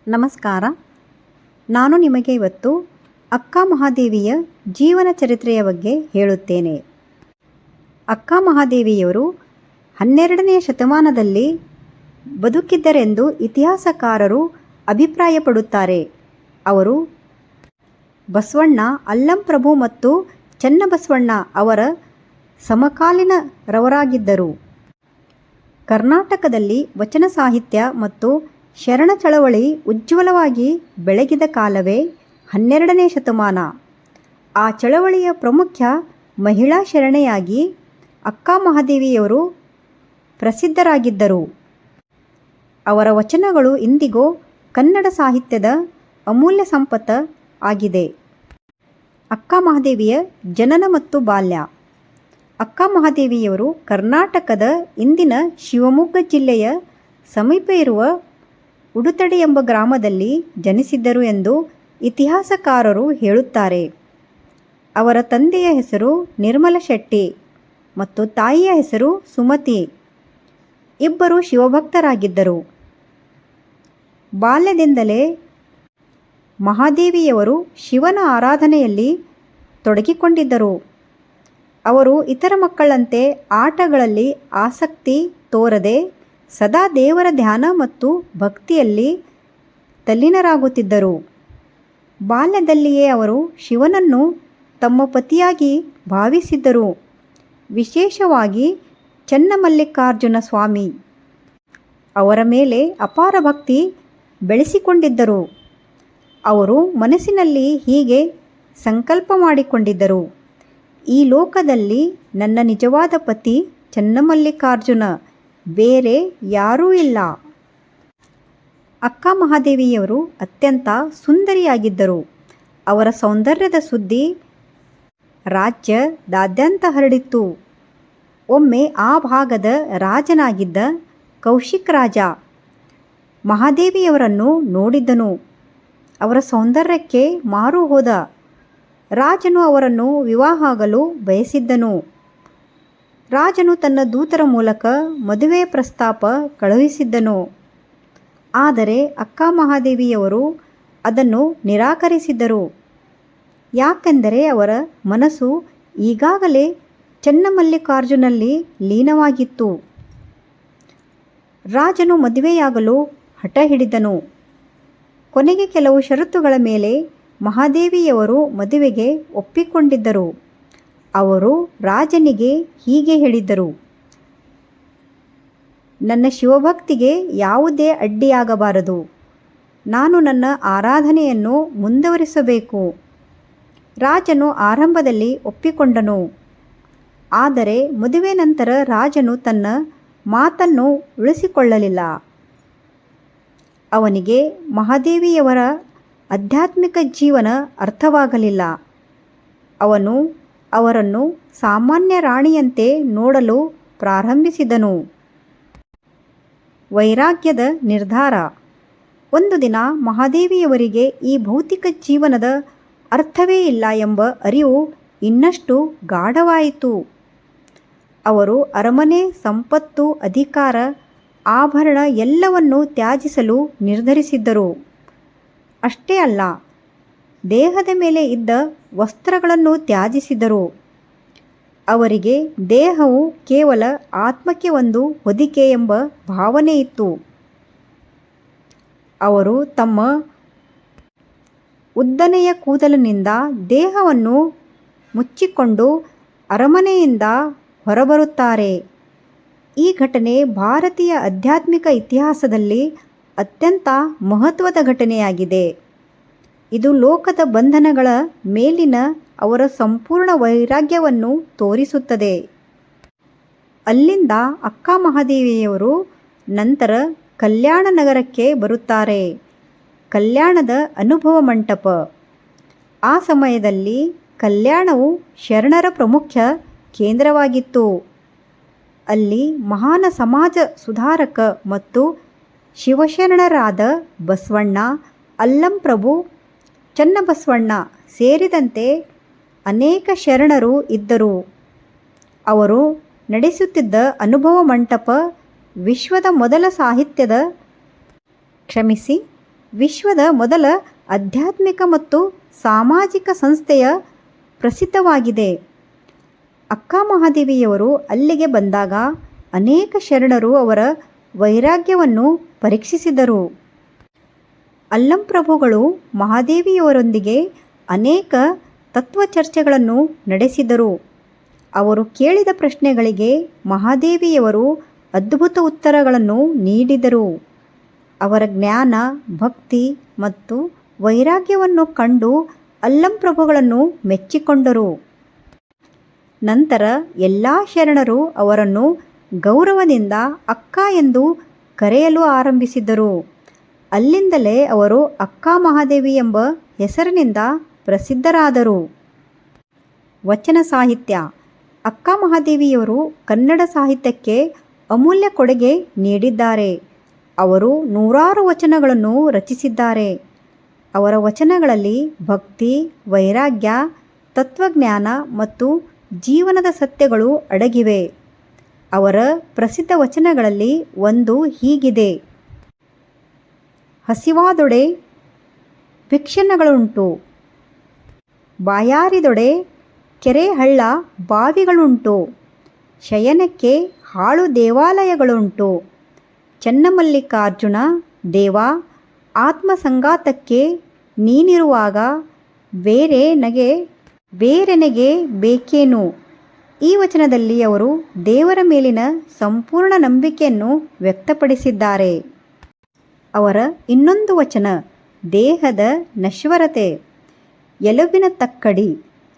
ನಮಸ್ಕಾರ. ನಾನು ನಿಮಗೆ ಇವತ್ತು ಅಕ್ಕ ಮಹಾದೇವಿಯ ಜೀವನ ಚರಿತ್ರೆಯ ಬಗ್ಗೆ ಹೇಳುತ್ತೇನೆ. ಅಕ್ಕ ಮಹಾದೇವಿಯವರು 12ನೇ ಶತಮಾನದಲ್ಲಿ ಬದುಕಿದ್ದರೆಂದು ಇತಿಹಾಸಕಾರರು ಅಭಿಪ್ರಾಯಪಡುತ್ತಾರೆ. ಅವರು ಬಸವಣ್ಣ, ಅಲ್ಲಂಪ್ರಭು ಮತ್ತು ಚನ್ನಬಸವಣ್ಣ ಅವರ ಸಮಕಾಲೀನರವರಾಗಿದ್ದರು. ಕರ್ನಾಟಕದಲ್ಲಿ ವಚನ ಸಾಹಿತ್ಯ ಮತ್ತು ಶರಣ ಚಳವಳಿ ಉಜ್ವಲವಾಗಿ ಬೆಳಗಿದ ಕಾಲವೇ 12ನೇ ಶತಮಾನ. ಆ ಚಳವಳಿಯ ಪ್ರಮುಖ ಮಹಿಳಾ ಶರಣೆಯಾಗಿ ಅಕ್ಕ ಮಹಾದೇವಿಯವರು ಪ್ರಸಿದ್ಧರಾಗಿದ್ದರು. ಅವರ ವಚನಗಳು ಇಂದಿಗೂ ಕನ್ನಡ ಸಾಹಿತ್ಯದ ಅಮೂಲ್ಯ ಸಂಪತ್ತು ಆಗಿದೆ. ಅಕ್ಕ ಮಹಾದೇವಿಯ ಜನನ ಮತ್ತು ಬಾಲ್ಯ. ಅಕ್ಕ ಮಹಾದೇವಿಯವರು ಕರ್ನಾಟಕದ ಇಂದಿನ ಶಿವಮೊಗ್ಗ ಜಿಲ್ಲೆಯ ಸಮೀಪ ಇರುವ ಉಡುತಡಿ ಎಂಬ ಗ್ರಾಮದಲ್ಲಿ ಜನಿಸಿದ್ದರು ಎಂದು ಇತಿಹಾಸಕಾರರು ಹೇಳುತ್ತಾರೆ. ಅವರ ತಂದೆಯ ಹೆಸರು ನಿರ್ಮಲ ಶೆಟ್ಟಿ ಮತ್ತು ತಾಯಿಯ ಹೆಸರು ಸುಮತಿ. ಇಬ್ಬರು ಶಿವಭಕ್ತರಾಗಿದ್ದರು. ಬಾಲ್ಯದಿಂದಲೇ ಮಹಾದೇವಿಯವರು ಶಿವನ ಆರಾಧನೆಯಲ್ಲಿ ತೊಡಗಿಕೊಂಡಿದ್ದರು. ಅವರು ಇತರ ಮಕ್ಕಳಂತೆ ಆಟಗಳಲ್ಲಿ ಆಸಕ್ತಿ ತೋರದೆ ಸದಾ ದೇವರ ಧ್ಯಾನ ಮತ್ತು ಭಕ್ತಿಯಲ್ಲಿ ತಲ್ಲೀನರಾಗುತ್ತಿದ್ದರು. ಬಾಲ್ಯದಲ್ಲಿಯೇ ಅವರು ಶಿವನನ್ನು ತಮ್ಮ ಪತಿಯಾಗಿ ಭಾವಿಸಿದ್ದರು. ವಿಶೇಷವಾಗಿ ಚನ್ನಮಲ್ಲಿಕಾರ್ಜುನ ಸ್ವಾಮಿ ಅವರ ಮೇಲೆ ಅಪಾರ ಭಕ್ತಿ ಬೆಳೆಸಿಕೊಂಡಿದ್ದರು. ಅವರು ಮನಸ್ಸಿನಲ್ಲಿ ಹೀಗೆ ಸಂಕಲ್ಪ ಮಾಡಿಕೊಂಡಿದ್ದರು: ಈ ಲೋಕದಲ್ಲಿ ನನ್ನ ನಿಜವಾದ ಪತಿ ಚನ್ನಮಲ್ಲಿಕಾರ್ಜುನ, ಬೇರೆ ಯಾರೂ ಇಲ್ಲ. ಅಕ್ಕ ಮಹಾದೇವಿಯವರು ಅತ್ಯಂತ ಸುಂದರಿಯಾಗಿದ್ದರು. ಅವರ ಸೌಂದರ್ಯದ ಸುದ್ದಿ ರಾಜ್ಯದಾದ್ಯಂತ ಹರಡಿತ್ತು. ಒಮ್ಮೆ ಆ ಭಾಗದ ರಾಜನಾಗಿದ್ದ ಕೌಶಿಕ್ ರಾಜ ಮಹಾದೇವಿಯವರನ್ನು ನೋಡಿದ್ದನು. ಅವರ ಸೌಂದರ್ಯಕ್ಕೆ ಮಾರು ಹೋದ. ರಾಜನು ಅವರನ್ನು ವಿವಾಹವಾಗಲು ಬಯಸಿದ್ದನು. ರಾಜನು ತನ್ನ ದೂತರ ಮೂಲಕ ಮದುವೆಯ ಪ್ರಸ್ತಾಪ ಕಳುಹಿಸಿದ್ದನು. ಆದರೆ ಅಕ್ಕ ಮಹಾದೇವಿಯವರು ಅದನ್ನು ನಿರಾಕರಿಸಿದ್ದರು. ಯಾಕೆಂದರೆ ಅವರ ಮನಸ್ಸು ಈಗಾಗಲೇ ಚನ್ನಮಲ್ಲಿಕಾರ್ಜುನಲ್ಲಿ ಲೀನವಾಗಿತ್ತು. ರಾಜನು ಮದುವೆಯಾಗಲು ಹಠ ಹಿಡಿದನು. ಕೊನೆಗೆ ಕೆಲವು ಷರತ್ತುಗಳ ಮೇಲೆ ಮಹಾದೇವಿಯವರು ಮದುವೆಗೆ ಒಪ್ಪಿಕೊಂಡಿದ್ದರು. ಅವರು ರಾಜನಿಗೆ ಹೀಗೆ ಹೇಳಿದ್ದರು: ನನ್ನ ಶಿವಭಕ್ತಿಗೆ ಯಾವುದೇ ಅಡ್ಡಿಯಾಗಬಾರದು. ನಾನು ನನ್ನ ಆರಾಧನೆಯನ್ನು ಮುಂದುವರಿಸಬೇಕು. ರಾಜನು ಆರಂಭದಲ್ಲಿ ಒಪ್ಪಿಕೊಂಡನು. ಆದರೆ ಮದುವೆ ನಂತರ ರಾಜನು ತನ್ನ ಮಾತನ್ನು ಉಳಿಸಿಕೊಳ್ಳಲಿಲ್ಲ. ಅವನಿಗೆ ಮಹಾದೇವಿಯವರ ಆಧ್ಯಾತ್ಮಿಕ ಜೀವನ ಅರ್ಥವಾಗಲಿಲ್ಲ. ಅವನು ಅವರನ್ನು ಸಾಮಾನ್ಯ ರಾಣಿಯಂತೆ ನೋಡಲು ಪ್ರಾರಂಭಿಸಿದನು. ವೈರಾಗ್ಯದ ನಿರ್ಧಾರ. ಒಂದು ದಿನ ಮಹಾದೇವಿಯವರಿಗೆ ಈ ಭೌತಿಕ ಜೀವನದ ಅರ್ಥವೇ ಇಲ್ಲ ಎಂಬ ಅರಿವು ಇನ್ನಷ್ಟು ಗಾಢವಾಯಿತು. ಅವರು ಅರಮನೆ, ಸಂಪತ್ತು, ಅಧಿಕಾರ, ಆಭರಣ ಎಲ್ಲವನ್ನೂ ತ್ಯಜಿಸಲು ನಿರ್ಧರಿಸಿದ್ದರು. ಅಷ್ಟೇ ಅಲ್ಲ, ದೇಹದ ಮೇಲೆ ಇದ್ದ ವಸ್ತ್ರಗಳನ್ನು ತ್ಯಜಿಸಿದರು. ಅವರಿಗೆ ದೇಹವು ಕೇವಲ ಆತ್ಮಕ್ಕೆ ಒಂದು ಹೊದಿಕೆ ಎಂಬ ಭಾವನೆ ಇತ್ತು. ಅವರು ತಮ್ಮ ಉದ್ದನೆಯ ಕೂದಲಿನಿಂದ ದೇಹವನ್ನು ಮುಚ್ಚಿಕೊಂಡು ಅರಮನೆಯಿಂದ ಹೊರಬರುತ್ತಾರೆ. ಈ ಘಟನೆ ಭಾರತೀಯ ಆಧ್ಯಾತ್ಮಿಕ ಇತಿಹಾಸದಲ್ಲಿ ಅತ್ಯಂತ ಮಹತ್ವದ ಘಟನೆಯಾಗಿದೆ. ಇದು ಲೋಕದ ಬಂಧನಗಳ ಮೇಲಿನ ಅವರ ಸಂಪೂರ್ಣ ವೈರಾಗ್ಯವನ್ನು ತೋರಿಸುತ್ತದೆ. ಅಲ್ಲಿಂದ ಅಕ್ಕ ಮಹಾದೇವಿಯವರು ನಂತರ ಕಲ್ಯಾಣ ನಗರಕ್ಕೆ ಬರುತ್ತಾರೆ. ಕಲ್ಯಾಣದ ಅನುಭವ ಮಂಟಪ. ಆ ಸಮಯದಲ್ಲಿ ಕಲ್ಯಾಣವು ಶರಣರ ಪ್ರಮುಖ ಕೇಂದ್ರವಾಗಿತ್ತು. ಅಲ್ಲಿ ಮಹಾನ್ ಸಮಾಜ ಸುಧಾರಕ ಮತ್ತು ಶಿವಶರಣರಾದ ಬಸವಣ್ಣ, ಅಲ್ಲಂಪ್ರಭು, ಚನ್ನಬಸವಣ್ಣ ಸೇರಿದಂತೆ ಅನೇಕ ಶರಣರು ಇದ್ದರು. ಅವರು ನಡೆಸುತ್ತಿದ್ದ ಅನುಭವ ಮಂಟಪ ವಿಶ್ವದ ಮೊದಲ ವಿಶ್ವದ ಮೊದಲ ಆಧ್ಯಾತ್ಮಿಕ ಮತ್ತು ಸಾಮಾಜಿಕ ಸಂಸ್ಥೆಯ ಪ್ರಸಿದ್ಧವಾಗಿದೆ. ಅಕ್ಕ ಮಹಾದೇವಿಯವರು ಅಲ್ಲಿಗೆ ಬಂದಾಗ ಅನೇಕ ಶರಣರು ಅವರ ವೈರಾಗ್ಯವನ್ನು ಪರೀಕ್ಷಿಸಿದರು. ಅಲ್ಲಂ ಪ್ರಭುಗಳು ಮಹಾದೇವಿಯವರೊಂದಿಗೆ ಅನೇಕ ತತ್ವಚರ್ಚೆಗಳನ್ನು ನಡೆಸಿದರು. ಅವರು ಕೇಳಿದ ಪ್ರಶ್ನೆಗಳಿಗೆ ಮಹಾದೇವಿಯವರು ಅದ್ಭುತ ಉತ್ತರಗಳನ್ನು ನೀಡಿದರು. ಅವರ ಜ್ಞಾನ, ಭಕ್ತಿ ಮತ್ತು ವೈರಾಗ್ಯವನ್ನು ಕಂಡು ಅಲ್ಲಂ ಪ್ರಭುಗಳನ್ನು ಮೆಚ್ಚಿಕೊಂಡರು. ನಂತರ ಎಲ್ಲ ಶರಣರು ಅವರನ್ನು ಗೌರವದಿಂದ ಅಕ್ಕ ಎಂದು ಕರೆಯಲು ಆರಂಭಿಸಿದರು. ಅಲ್ಲಿಂದಲೇ ಅವರು ಅಕ್ಕ ಮಹಾದೇವಿ ಎಂಬ ಹೆಸರಿನಿಂದ ಪ್ರಸಿದ್ಧರಾದರು. ವಚನ ಸಾಹಿತ್ಯ. ಅಕ್ಕ ಮಹಾದೇವಿಯವರು ಕನ್ನಡ ಸಾಹಿತ್ಯಕ್ಕೆ ಅಮೂಲ್ಯ ಕೊಡುಗೆ ನೀಡಿದ್ದಾರೆ. ಅವರು ನೂರಾರು ವಚನಗಳನ್ನು ರಚಿಸಿದ್ದಾರೆ. ಅವರ ವಚನಗಳಲ್ಲಿ ಭಕ್ತಿ, ವೈರಾಗ್ಯ, ತತ್ವಜ್ಞಾನ ಮತ್ತು ಜೀವನದ ಸತ್ಯಗಳು ಅಡಗಿವೆ. ಅವರ ಪ್ರಸಿದ್ಧ ವಚನಗಳಲ್ಲಿ ಒಂದು ಹೀಗಿದೆ: ಹಸಿವಾದೊಡೆ ಭಿಕ್ಷಣಗಳುಂಟು, ಬಾಯಾರಿದೊಡೆ ಕೆರೆ ಹಳ್ಳ ಬಾವಿಗಳುಂಟು, ಶಯನಕ್ಕೆ ಹಾಳು ದೇವಾಲಯಗಳುಂಟು, ಚನ್ನಮಲ್ಲಿಕಾರ್ಜುನ ದೇವ ಆತ್ಮಸಂಗಾತಕ್ಕೆ ನೀನಿರುವಾಗ ಬೇರೆನಗೆ ಬೇಕೇನು. ಈ ವಚನದಲ್ಲಿ ಅವರು ದೇವರ ಮೇಲಿನ ಸಂಪೂರ್ಣ ನಂಬಿಕೆಯನ್ನು ವ್ಯಕ್ತಪಡಿಸಿದ್ದಾರೆ. ಅವರ ಇನ್ನೊಂದು ವಚನ ದೇಹದ ನಶ್ವರತೆ, ಎಲುಬಿನ ತಕ್ಕಡಿ,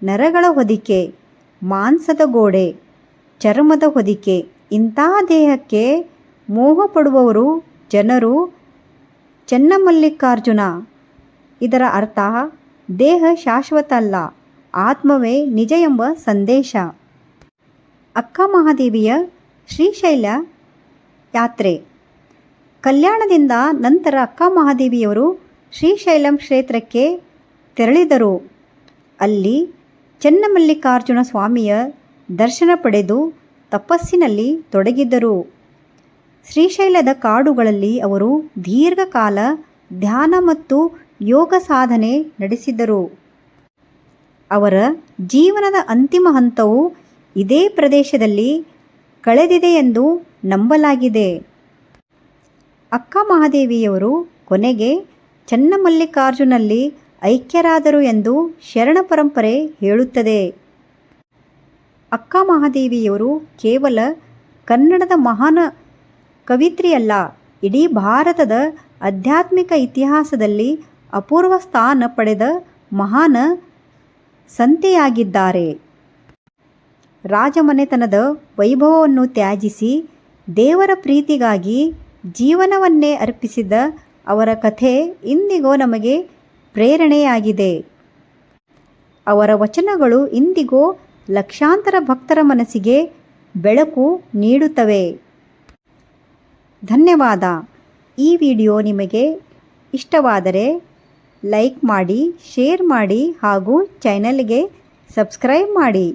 ನರಗಳ ಹೊದಿಕೆ, ಮಾಂಸದ ಗೋಡೆ, ಚರ್ಮದ ಹೊದಿಕೆ. ಇಂತಹ ದೇಹಕ್ಕೆ ಮೋಹಪಡುವವರು ಜನರು. ಚನ್ನಮಲ್ಲಿಕಾರ್ಜುನ. ಇದರ ಅರ್ಥ ದೇಹ ಶಾಶ್ವತ ಅಲ್ಲ, ಆತ್ಮವೇ ನಿಜ ಎಂಬ ಸಂದೇಶ. ಅಕ್ಕ ಮಹಾದೇವಿಯ ಶ್ರೀಶೈಲ ಯಾತ್ರೆ. ಕಲ್ಯಾಣದಿಂದ ನಂತರ ಅಕ್ಕ ಮಹಾದೇವಿಯವರು ಶ್ರೀಶೈಲಂ ಕ್ಷೇತ್ರಕ್ಕೆ ತೆರಳಿದರು. ಅಲ್ಲಿ ಚನ್ನಮಲ್ಲಿಕಾರ್ಜುನ ಸ್ವಾಮಿಯ ದರ್ಶನ ಪಡೆದು ತಪಸ್ಸಿನಲ್ಲಿ ತೊಡಗಿದ್ದರು. ಶ್ರೀಶೈಲದ ಕಾಡುಗಳಲ್ಲಿ ಅವರು ದೀರ್ಘಕಾಲ ಧ್ಯಾನ ಮತ್ತು ಯೋಗ ಸಾಧನೆ ನಡೆಸಿದರು. ಅವರ ಜೀವನದ ಅಂತಿಮ ಹಂತವು ಇದೇ ಪ್ರದೇಶದಲ್ಲಿ ಕಳೆದಿದೆ ಎಂದು ನಂಬಲಾಗಿದೆ. ಅಕ್ಕ ಮಹಾದೇವಿಯವರು ಕೊನೆಗೆ ಚನ್ನಮಲ್ಲಿಕಾರ್ಜುನಲ್ಲಿ ಐಕ್ಯರಾದರು ಎಂದು ಶರಣ ಪರಂಪರೆ ಹೇಳುತ್ತದೆ. ಅಕ್ಕ ಮಹಾದೇವಿಯವರು ಕೇವಲ ಕನ್ನಡದ ಮಹಾನ್ ಕವಿತ್ರಿಯಲ್ಲ, ಇಡೀ ಭಾರತದ ಆಧ್ಯಾತ್ಮಿಕ ಇತಿಹಾಸದಲ್ಲಿ ಅಪೂರ್ವ ಸ್ಥಾನ ಪಡೆದ ಮಹಾನ್ ಸಂತೆಯಾಗಿದ್ದಾರೆ. ರಾಜಮನೆತನದ ವೈಭವವನ್ನು ತ್ಯಜಿಸಿ ದೇವರ ಪ್ರೀತಿಗಾಗಿ ಜೀವನವನ್ನೇ ಅರ್ಪಿಸಿದ ಅವರ ಕಥೆ ಇಂದಿಗೂ ನಮಗೆ ಪ್ರೇರಣೆಯಾಗಿದೆ. ಅವರ ವಚನಗಳು ಇಂದಿಗೂ ಲಕ್ಷಾಂತರ ಭಕ್ತರ ಮನಸ್ಸಿಗೆ ಬೆಳಕು ನೀಡುತ್ತವೆ. ಧನ್ಯವಾದ. ಈ ವಿಡಿಯೋ ನಿಮಗೆ ಇಷ್ಟವಾದರೆ ಲೈಕ್ ಮಾಡಿ, ಶೇರ್ ಮಾಡಿ ಹಾಗೂ ಚಾನಲ್ಗೆ ಸಬ್ಸ್ಕ್ರೈಬ್ ಮಾಡಿ.